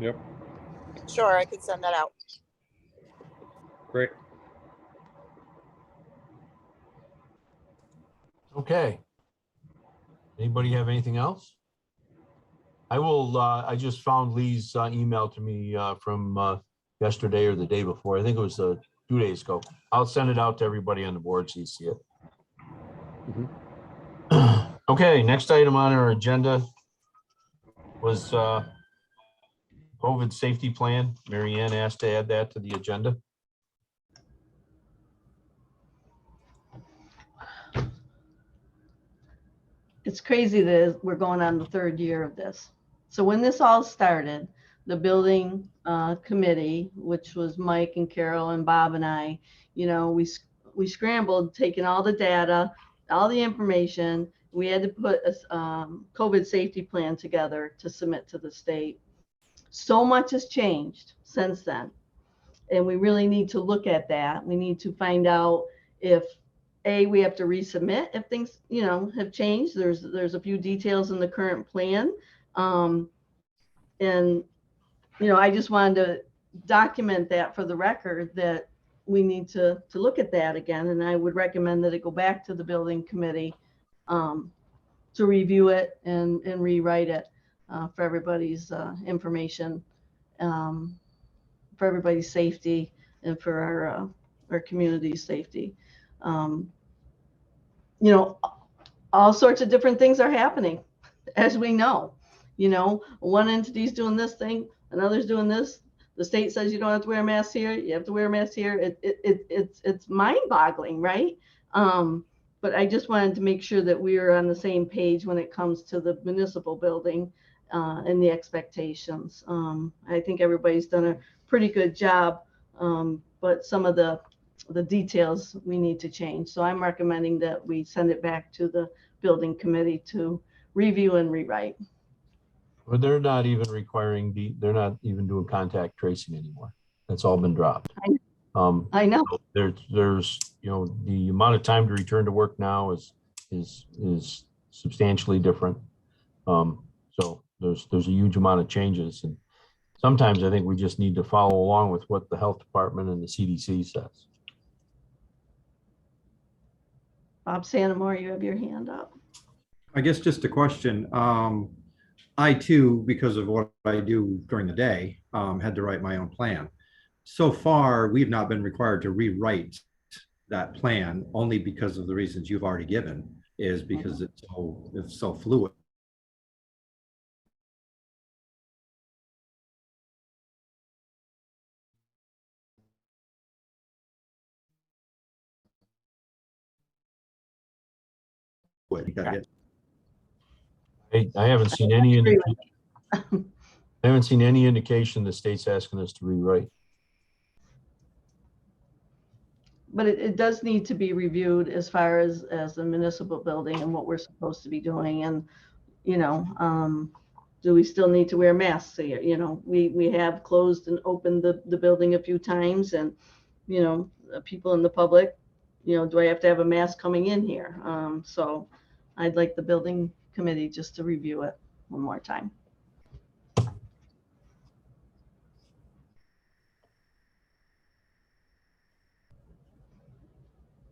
Yep, Sure, I could send that out. great. Okay. Anybody have anything else? I just found Lee's email to me from yesterday or the day before. I think it was 2 days ago. I'll send it out to everybody on the board so you see it. Okay, next item on our agenda was COVID safety plan. Mary Ann asked to add that to the agenda. It's crazy that we're going on the 3rd year of this. So when this all started, the building committee, which was Mike and Carol and Bob and I, we scrambled, taking all the data, all the information. We had to put a COVID safety plan together to submit to the state. So much has changed since then. And we really need to look at that. We need to find out if we have to resubmit if things, have changed. There's a few details in the current plan. And, I just wanted to document that for the record that we need to look at that again. And I would recommend that it go back to the building committee to review it and rewrite it for everybody's information, for everybody's safety and for our community's safety. All sorts of different things are happening, as we know. One entity's doing this thing, another's doing this. The state says you don't have to wear a mask here. You have to wear a mask here. It's mind-boggling, right? But I just wanted to make sure that we are on the same page when it comes to the municipal building and the expectations. I think everybody's done a pretty good job, but some of the details we need to change. So I'm recommending that we send it back to the building committee to review and rewrite. But they're not even requiring they're not even doing contact tracing anymore. That's all been dropped. I know. There's the amount of time to return to work now is substantially different. So there's a huge amount of changes, and sometimes I think we just need to follow along with what the health department and the CDC says. Bob Santamore, you have your hand up. I guess just a question. I too, because of what I do during the day, had to write my own plan. So far, we've not been required to rewrite that plan, only because of the reasons you've already given, is because it's so fluid. I haven't seen any indication the state's asking us to rewrite. But it does need to be reviewed as far as the municipal building and what we're supposed to be doing. And, do we still need to wear masks here? We have closed and opened the building a few times, and, people in the public, do I have to have a mask coming in here? So I'd like the building committee just to review it one more time.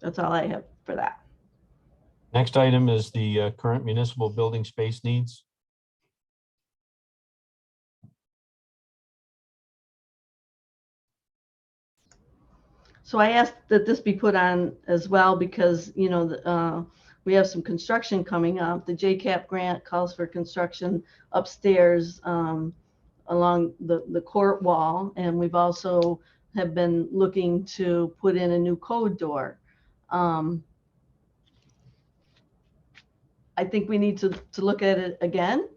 That's all I have for that. Next item is the current municipal building space needs. So I asked that this be put on as well because, we have some construction coming up. The JCAP grant calls for construction upstairs along the court wall. And we've also have been looking to put in a new code door. I think we need to look at it again.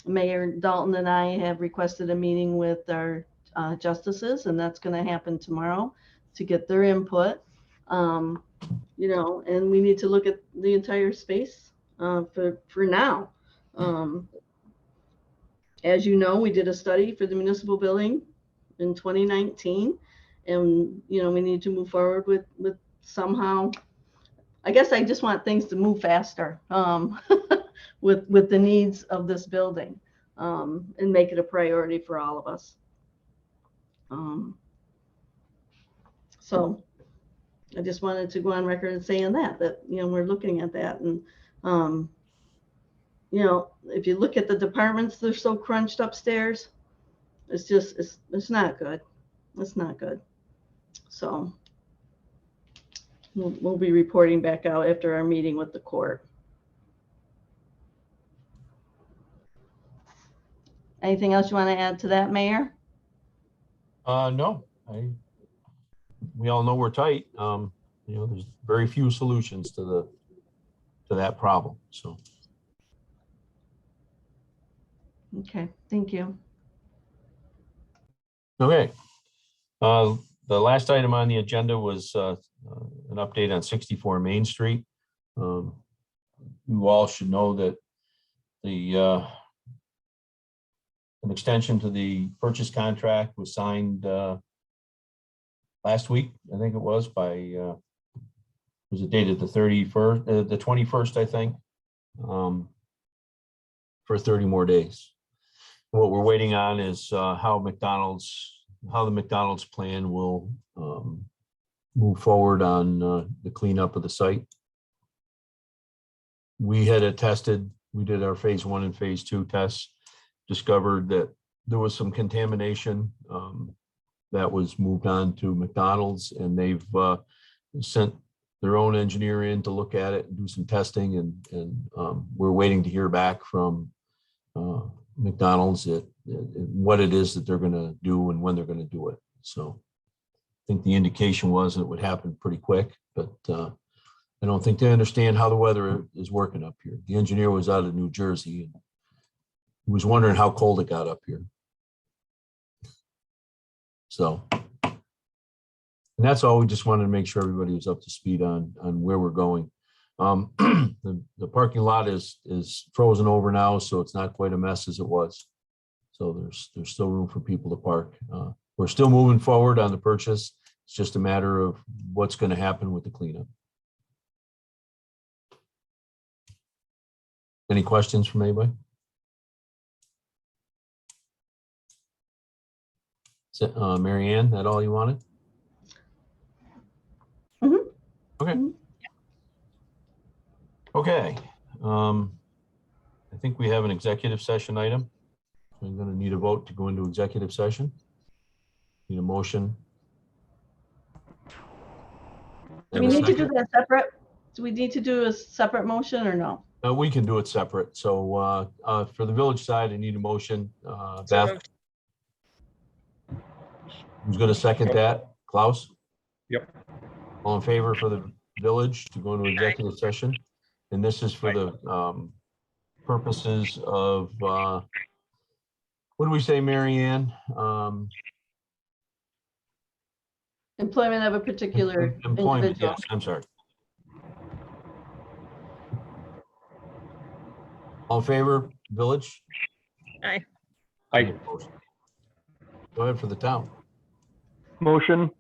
Mayor Dalton and I have requested a meeting with our justices, and that's going to happen tomorrow to get their input. And we need to look at the entire space for now. As you know, we did a study for the municipal building in 2019, and we need to move forward with somehow. I guess I just want things to move faster with the needs of this building and make it a priority for all of us. So I just wanted to go on record and saying that we're looking at that. And, if you look at the departments, they're so crunched upstairs. It's just, it's not good. It's not good. So we'll be reporting back out after our meeting with the court. Anything else you want to add to that, Mayor? No, we all know we're tight. There's very few solutions to that problem. So. Okay, thank you. Okay. The last item on the agenda was an update on 64 Main Street. You all should know that an extension to the purchase contract was signed last week, I think it was, by was it dated the 31st, the 21st, I think, for 30 more days. What we're waiting on is how the McDonald's plan will move forward on the cleanup of the site. We had it tested. We did our phase 1 and phase 2 tests, discovered that there was some contamination that was moved on to McDonald's, and they've sent their own engineer in to look at it and do some testing, and we're waiting to hear back from McDonald's what it is that they're going to do and when they're going to do it. So I think the indication was it would happen pretty quick, but I don't think they understand how the weather is working up here. The engineer was out of New Jersey and he was wondering how cold it got up here. So, and that's all. We just wanted to make sure everybody was up to speed on where we're going. The parking lot is frozen over now, so it's not quite a mess as it was. So there's still room for people to park. We're still moving forward on the purchase. It's just a matter of what's going to happen with the cleanup. Any questions from anybody? Mary Ann, that all you wanted? Mhm. Okay. Mhm. Okay. I think we have an executive session item. I'm going to need a vote to go into executive session. Need a motion. Do we need to do that separate? Do we need to do a separate motion or no? We can do it separate. So for the village side, I need a motion. So Beth, moved. who's going to second that? Klaus? Yep. All in favor for the village to go into executive session? And this is for the purposes of, what do we say, Mary Ann? Employment of a particular Employment, individual. yes, I'm sorry. All in favor, village? Aye. Aye. Go ahead for the town. Motion,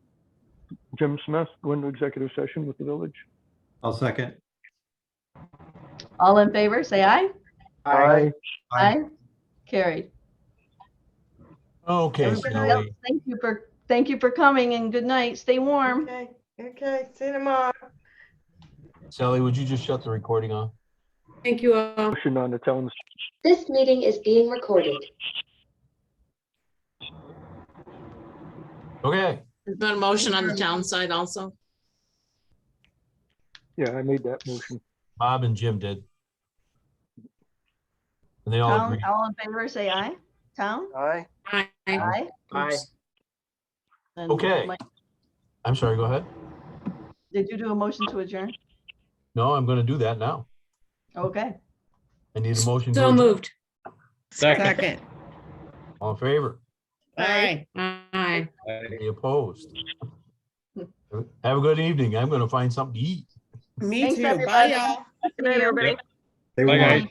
Jim Smith, go into executive session with the village. I'll second. All in favor, say aye. Aye. Aye. Carried. Okay, Everybody Sally. else- Thank you for coming and good night. Stay warm. Okay, see you tomorrow. Sally, would you just shut the recording off? Thank you all. Motion on the town's. This meeting is being recorded. Okay, There's been a motion on the town side also. Yeah, I made that motion. Bob and Jim did. And they all Town, agreed. all in favor, say aye. Town? Aye. Aye. Aye. Aye. And Okay. Mike, I'm sorry, go ahead. did you do a motion to adjourn? No, I'm going to do that now. Okay. I need a motion. to So adjourn. moved. Second. Second. All in favor? Aye. Aye. Any opposed? Have a good evening. I'm going to find something to eat. Me Thanks, too. Bye, everybody. y'all. Good night, everybody. They Bye, won. guys.